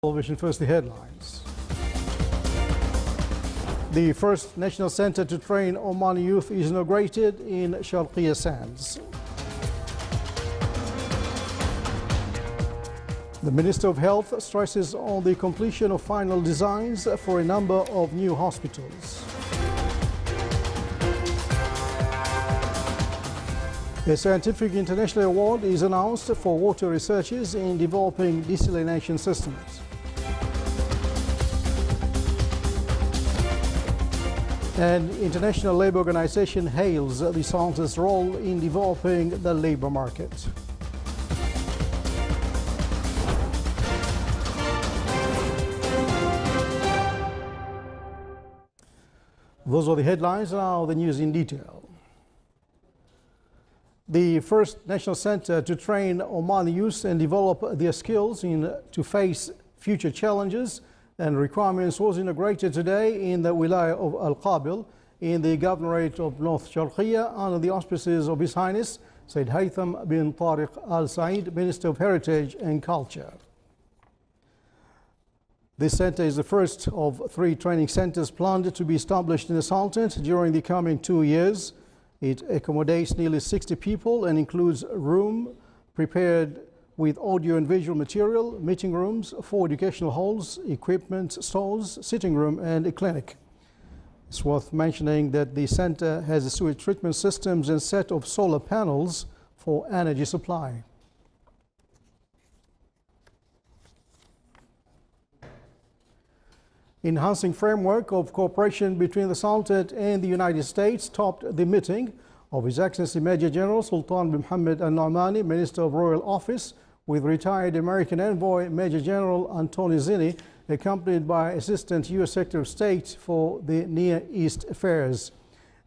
Television. First, the headlines. The first national center to train Omani youth is inaugurated in Sharqiya Sands. The Minister of Health stresses on the completion of final designs for a number of new hospitals. A scientific international award is announced for water researchers in developing desalination systems. And International Labour Organization hails the Sultan's role in developing the labour market. Those are the headlines. Now the news in detail. The first national center to train Omani youth and develop their skills to face future challenges and requirements was inaugurated today in the Wilaya of Al-Qabil in the Governorate of North Sharqiya under the auspices of His Highness Sayyid Haytham bin Tariq Al Said, Minister of Heritage and Culture. This center is the first of 3 training centers planned to be established in the Sultanate during the coming 2 years. It accommodates nearly 60 people and includes a room prepared with audio and visual material, meeting rooms, 4 educational halls, equipment stores, sitting room and a clinic. It's worth mentioning that the center has a sewage treatment systems and set of solar panels for energy supply. Enhancing framework of cooperation between the Sultanate and the United States topped the meeting of His Excellency Major General Sultan bin Mohammed Al Naumani, Minister of Royal Office, with retired American envoy Major General Anthony Zinni, accompanied by Assistant U.S. Secretary of State for the Near East Affairs.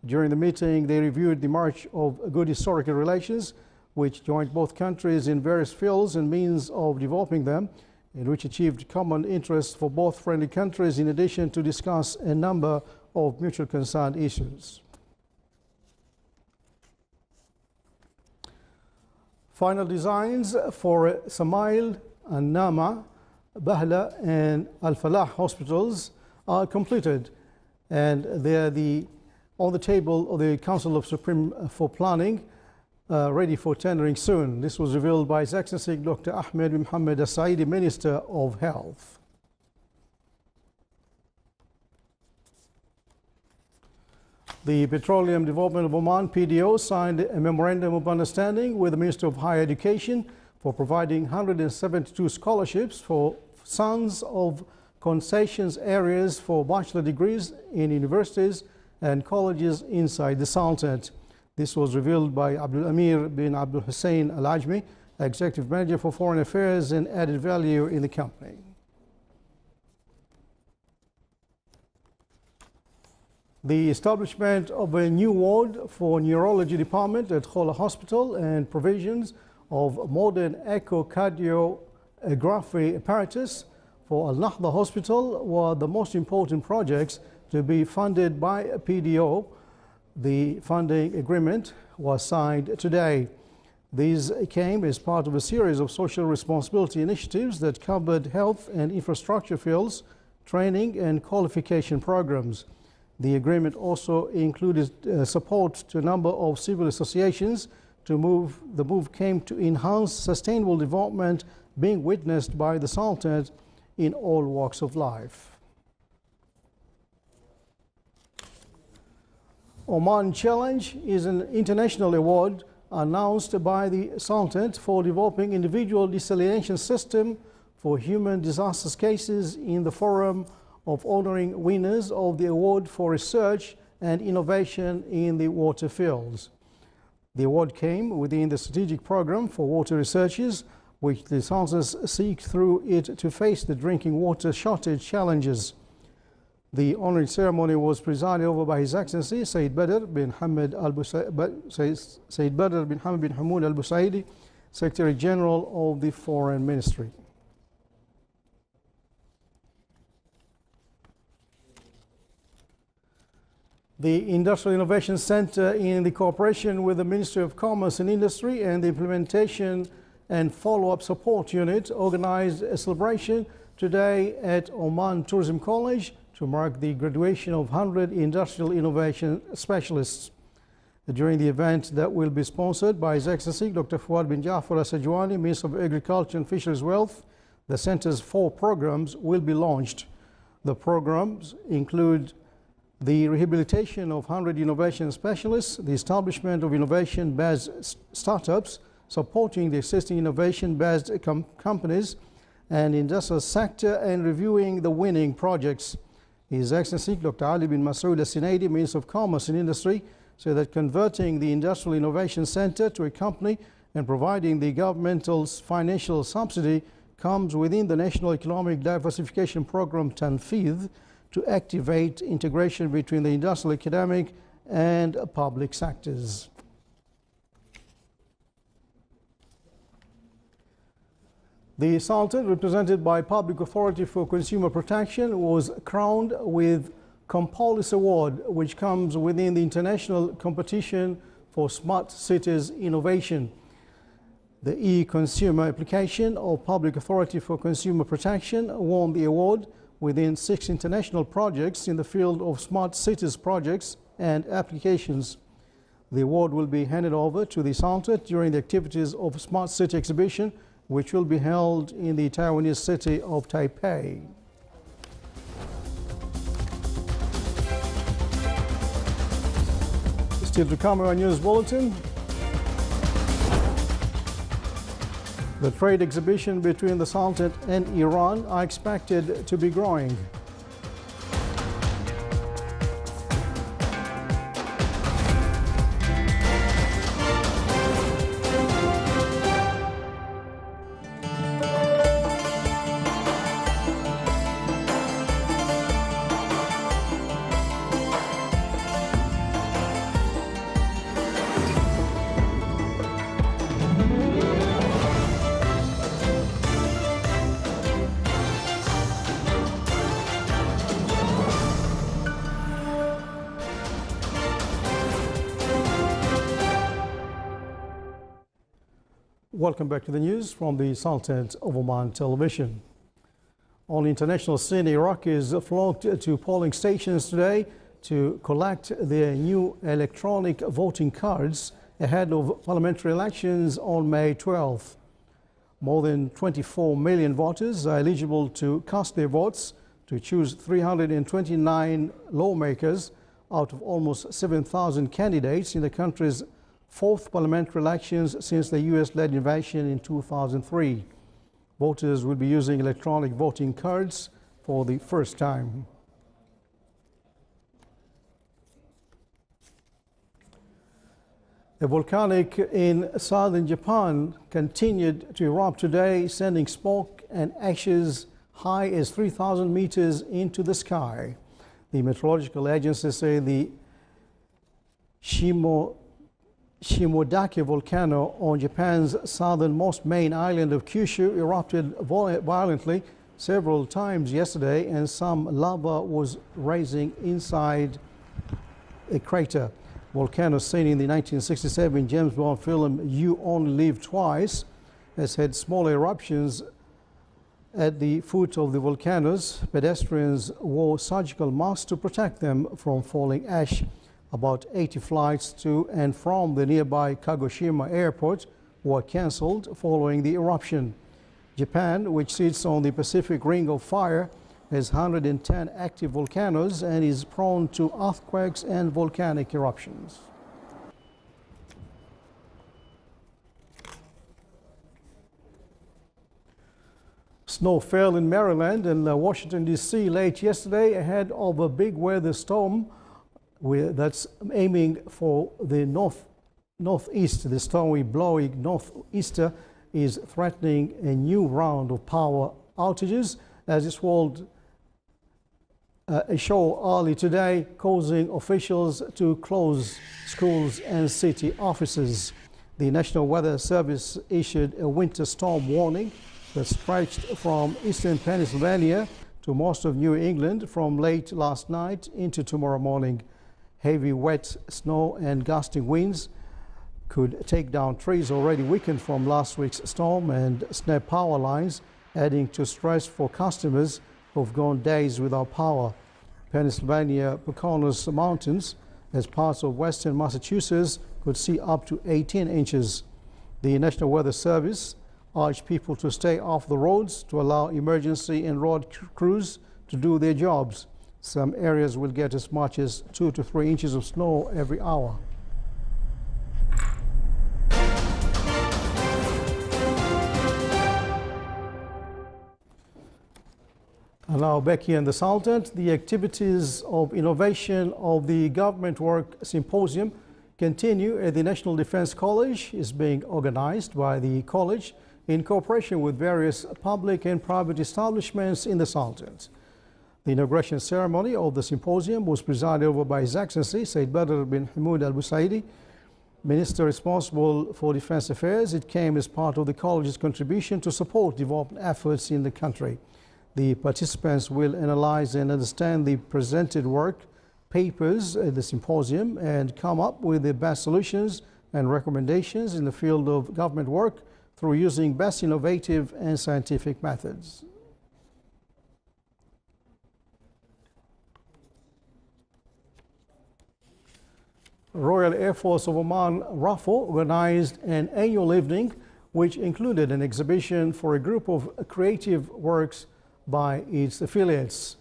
During the meeting, they reviewed the march of good historical relations, which joined both countries in various fields and means of developing them, and which achieved common interests for both friendly countries, in addition to discuss a number of mutual concern issues. Final designs for Samail, An-Nama, Bahla and Al-Falah hospitals are completed, and they are on the table of the Council of Supreme for Planning, ready for tendering soon. This was revealed by His Excellency Dr. Ahmed bin Mohammed Al Saidi, Minister of Health. The Petroleum Development of Oman, PDO, signed a memorandum of understanding with the Minister of Higher Education for providing 172 scholarships for sons of concessions areas for bachelor degrees in universities and colleges inside the Sultanate. This was revealed by Abdul Amir bin Abdul Hussein Al Ajmi, Executive Manager for Foreign Affairs and Added Value in the company. The establishment of a new ward for neurology department at Khola Hospital and provisions of modern echocardiography apparatus for Al Nahda Hospital were the most important projects to be funded by PDO. The funding agreement was signed today. These came as part of a series of social responsibility initiatives that covered health and infrastructure fields, training and qualification programs. The agreement also included support to a number of civil associations. The move came to enhance sustainable development being witnessed by the Sultanate in all walks of life. Oman Challenge is an international award announced by the Sultanate for developing individual desalination system for human disasters cases in the forum of honoring winners of the award for research and innovation in the water fields. The award came within the strategic program for water researchers, which the Sultanate seek through it to face the drinking water shortage challenges. The honoring ceremony was presided over by His Excellency Sayyid Badr bin Hamad bin Hamoud Al Busaidi, Secretary General of the Foreign Ministry. The Industrial Innovation Center, in the cooperation with the Ministry of Commerce and Industry and the Implementation and Follow-up Support Unit, organized a celebration today at Oman Tourism College to mark the graduation of 100 industrial innovation specialists. During the event that will be sponsored by His Excellency Dr. Fuad bin Jafar Al-Sajwani, Minister of Agriculture and Fisheries Wealth, the Center's 4 programs will be launched. The programs include the rehabilitation of 100 innovation specialists, the establishment of innovation-based startups, supporting the existing innovation-based companies and industrial sector, and reviewing the winning projects. His Excellency Dr. Ali bin Masood Al-Sinaidi, Minister of Commerce and Industry, said that converting the Industrial Innovation Center to a company and providing the governmental financial subsidy comes within the National Economic Diversification Program Tanfidh to activate integration between the industrial, academic and public sectors. The Sultan, represented by Public Authority for Consumer Protection, was crowned with Compolis Award, which comes within the International Competition for Smart Cities Innovation. The e-consumer application of Public Authority for Consumer Protection won the award within 6 international projects in the field of smart cities projects and applications. The award will be handed over to the Sultan during the activities of Smart City Exhibition, which will be held in the Taiwanese city of Taipei. Still to come, our news bulletin. The trade exhibition between the Sultan and Iran are expected to be growing. Welcome back to the news from the Sultanate of Oman television. On the international scene, Iraqis flocked to polling stations today to collect their new electronic voting cards ahead of parliamentary elections on May 12th. More than 24 million voters are eligible to cast their votes to choose 329 lawmakers out of almost 7,000 candidates in the country's 4th parliamentary elections since the US-led invasion in 2003. Voters will be using electronic voting cards for the first time. A volcanic in southern Japan continued to erupt today, sending smoke and ashes high as 3,000 meters into the sky. The meteorological agencies say the Shimodake volcano on Japan's southernmost main island of Kyushu erupted violently several times yesterday, and some lava was rising inside a crater. Volcano seen in the 1967 James Bond film You Only Live Twice has had small eruptions at the foot of the volcanoes. Pedestrians wore surgical masks to protect them from falling ash. About 80 flights to and from the nearby Kagoshima airport were cancelled following the eruption. Japan, which sits on the Pacific Ring of Fire, has 110 active volcanoes and is prone to earthquakes and volcanic eruptions. Snow fell in Maryland and Washington, D.C. late yesterday ahead of a big weather storm that's aiming for the northeast. The stormy blowing northeaster is threatening a new round of power outages as it swallowed a show early today, causing officials to close schools and city offices. The National Weather Service issued a winter storm warning that stretched from eastern Pennsylvania to most of New England from late last night into tomorrow morning. Heavy wet snow and gusting winds could take down trees already weakened from last week's storm and snap power lines adding to stress for customers who've gone days without power. Pennsylvania Pocahontas Mountains, as parts of western Massachusetts, could see up to 18 inches. The National Weather Service urged people to stay off the roads to allow emergency and road crews to do their jobs. Some areas will get as much as 2 to 3 inches of snow every hour. And now back here in the Sultanate, the activities of innovation of the Government Work Symposium continue at the National Defense College. Is being organized by the college in cooperation with various public and private establishments in the Sultanate. The inauguration ceremony of the symposium was presided over by His Excellency Sayyid Badr bin Hamud Al Busaidi, Minister responsible for Defense Affairs. It came as part of the college's contribution to support development efforts in the country. The participants will analyze and understand the presented work papers at the symposium and come up with the best solutions and recommendations in the field of government work through using best innovative and scientific methods. Royal Air Force of Oman, RAFO, organized an annual evening which included an exhibition for a group of creative works by its affiliates.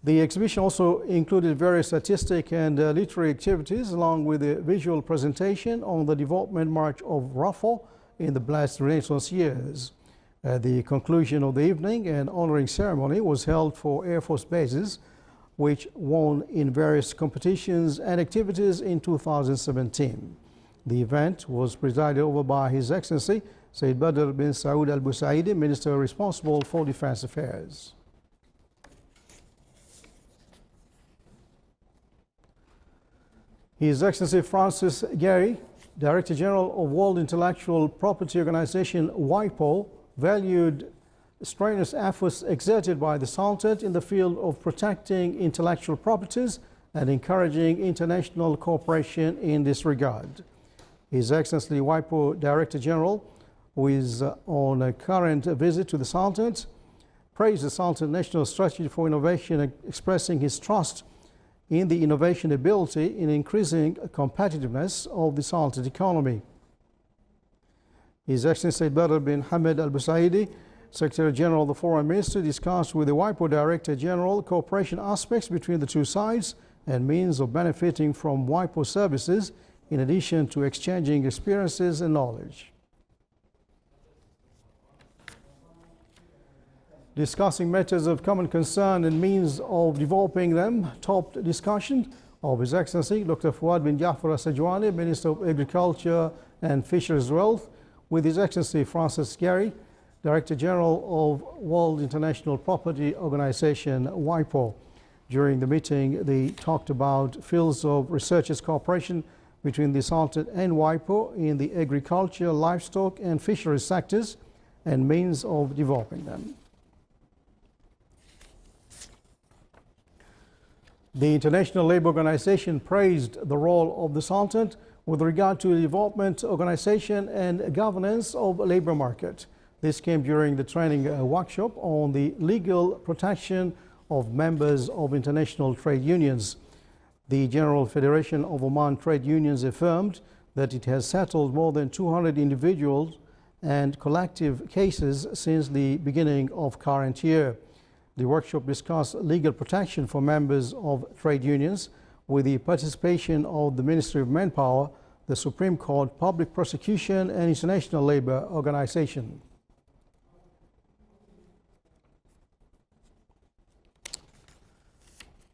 The exhibition also included various artistic and literary activities along with a visual presentation on the development march of RAFO in the blessed Renaissance years. At the conclusion of the evening, an honoring ceremony was held for Air Force bases which won in various competitions and activities in 2017. The event was presided over by His Excellency Sayyid Badr bin Saud Al Busaidi, Minister responsible for Defense Affairs. His Excellency Francis Gehry, Director General of World Intellectual Property Organization WIPO, valued strenuous efforts exerted by the Sultanate in the field of protecting intellectual properties and encouraging international cooperation in this regard. His Excellency WIPO Director General, who is on a current visit to the Sultanate, praised the Sultanate National Strategy for Innovation, expressing his trust in the innovation ability in increasing competitiveness of the Sultanate economy. His Excellency Sayyid Badr bin Hamad Al Busaidi, Secretary General of the Foreign Ministry, discussed with the WIPO Director General cooperation aspects between the two sides and means of benefiting from WIPO services, in addition to exchanging experiences and knowledge. Discussing matters of common concern and means of developing them topped discussion of His Excellency Dr. Fuad bin Jafar Al-Sajwani, Minister of Agriculture and Fisheries Wealth, with His Excellency Francis Gehry, Director General of World International Property Organization, WIPO. During the meeting, they talked about fields of researchers' cooperation between the Sultanate and WIPO in the agriculture, livestock and fisheries sectors and means of developing them. The International Labour Organization praised the role of the Sultanate with regard to the development, organization and governance of the labour market. This came during the training workshop on the legal protection of members of international trade unions. The General Federation of Oman Trade Unions affirmed that it has settled more than 200 individual and collective cases since the beginning of current year. The workshop discussed legal protection for members of trade unions with the participation of the Ministry of Manpower, the Supreme Court, Public Prosecution and International Labour Organization.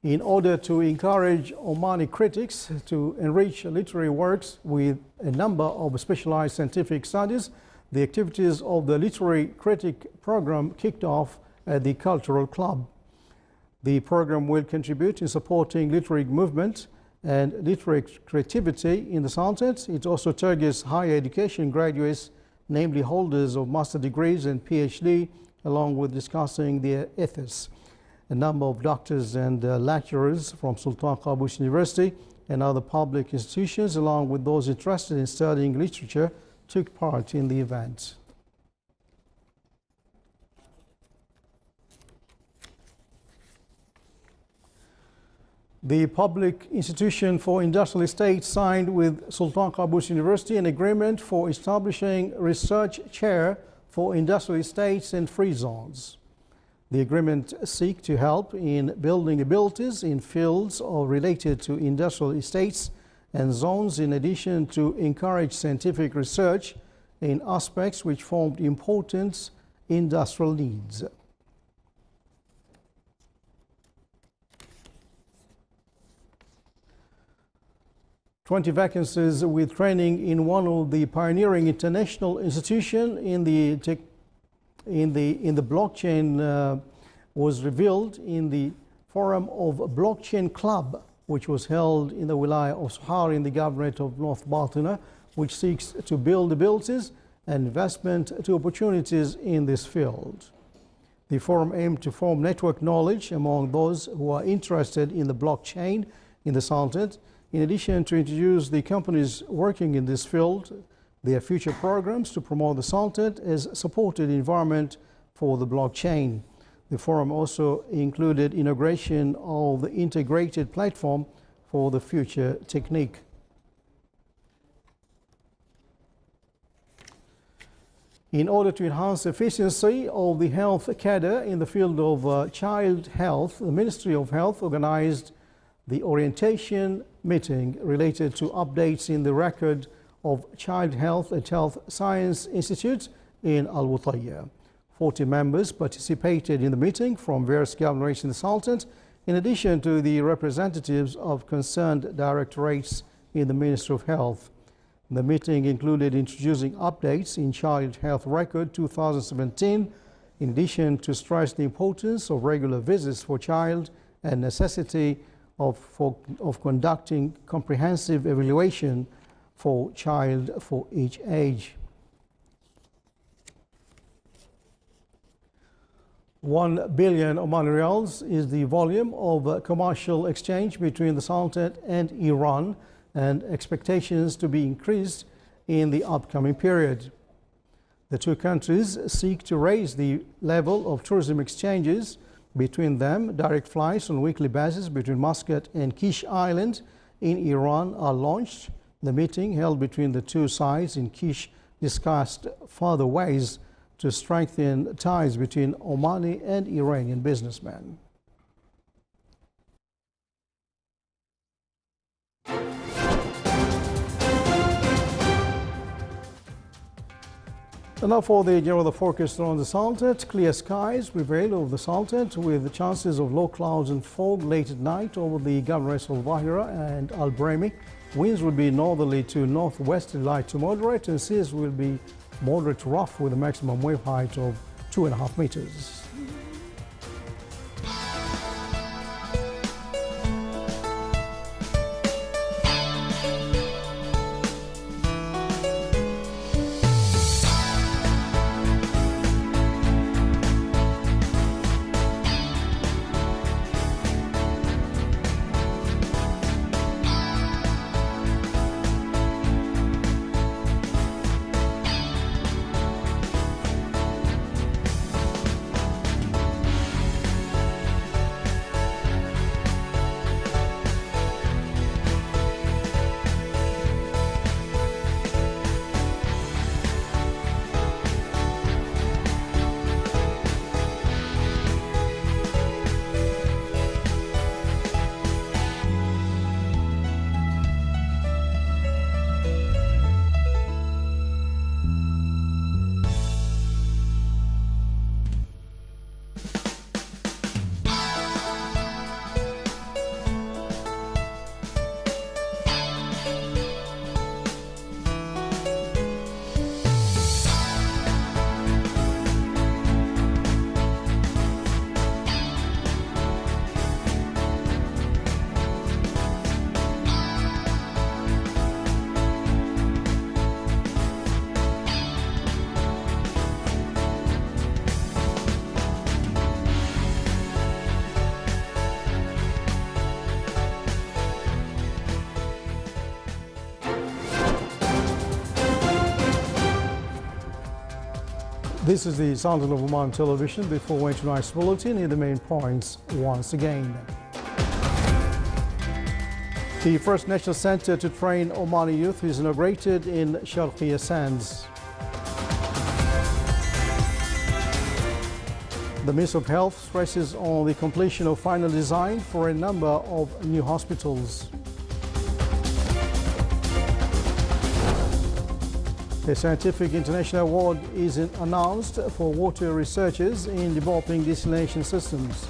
In order to encourage Omani critics to enrich literary works with a number of specialized scientific studies, the activities of the Literary Critic program kicked off at the Cultural Club. The program will contribute in supporting literary movement and literary creativity in the Sultanate. It also targets higher education graduates, namely holders of master degrees and PhD, along with discussing their ethics. A number of doctors and lecturers from Sultan Qaboos University and other public institutions, along with those interested in studying literature, took part in the event. The Public Institution for Industrial Estates signed with Sultan Qaboos University an agreement for establishing research chair for industrial estates and free zones. The agreement seeks to help in building abilities in fields related to industrial estates and zones, in addition to encourage scientific research in aspects which formed important industrial needs. "20 vacancies with training in one of the pioneering international institutions in the blockchain was revealed in the Forum of Blockchain Club, which was held in the Wilaya of Sohar in the Governorate of North Baltina, which seeks to build abilities and investment to opportunities in this field. The forum aimed to form network knowledge among those who are interested in the blockchain in the Sultanate, in addition to introduce the companies working in this field, their future programs to promote the Sultanate as a supported environment for the blockchain. The forum also included integration of the integrated platform for the future technique. In order to enhance efficiency of the health cadre in the field of child health, the Ministry of Health organized the orientation meeting related to updates in the record of child health at Health Science Institute in Al-Wutayya. 40 members participated in the meeting from various governorates in the Sultanate, in addition to the representatives of concerned directorates in the Ministry of Health. The meeting included introducing updates in Child Health Record 2017, in addition to stress the importance of regular visits for child and necessity of conducting comprehensive evaluation for child for each age. 1 billion Omani Riyals is the volume of commercial exchange between the Sultanate and Iran, and expectations to be increased in the upcoming period. The two countries seek to raise the level of tourism exchanges between them. Direct flights on a weekly basis between Muscat and Kish Island in Iran are launched. The meeting held between the two sides in Kish discussed further ways to strengthen ties between Omani and Iranian businessmen. And now for the general forecast on the Sultanate. Clear skies prevail over the Sultanate with the chances of low clouds and fog late at night over the governorates of Wahira and Al Brahmi. Winds will be northerly to northwesterly light to moderate, and seas will be moderate to rough with a maximum wave height of 2.5 meters. This is the Sultan of Oman television. Before we tonight's bulletin, here are the main points once again. The first national center to train Omani youth is inaugurated in Sharqiya Sands. The Ministry of Health stresses on the completion of final design for a number of new hospitals. A scientific international award is announced for water researchers in developing desalination systems.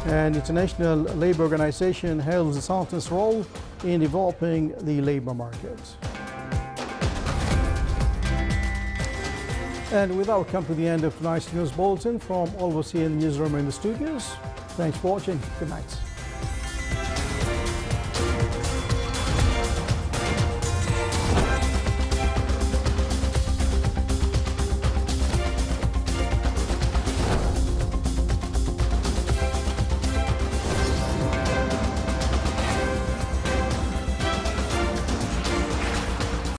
An international labor organization hails the Sultan's role in developing the labor market. And with that, we come to the end of tonight's news bulletin from all of us here in the newsroom and the studios. Thanks for watching. Good night.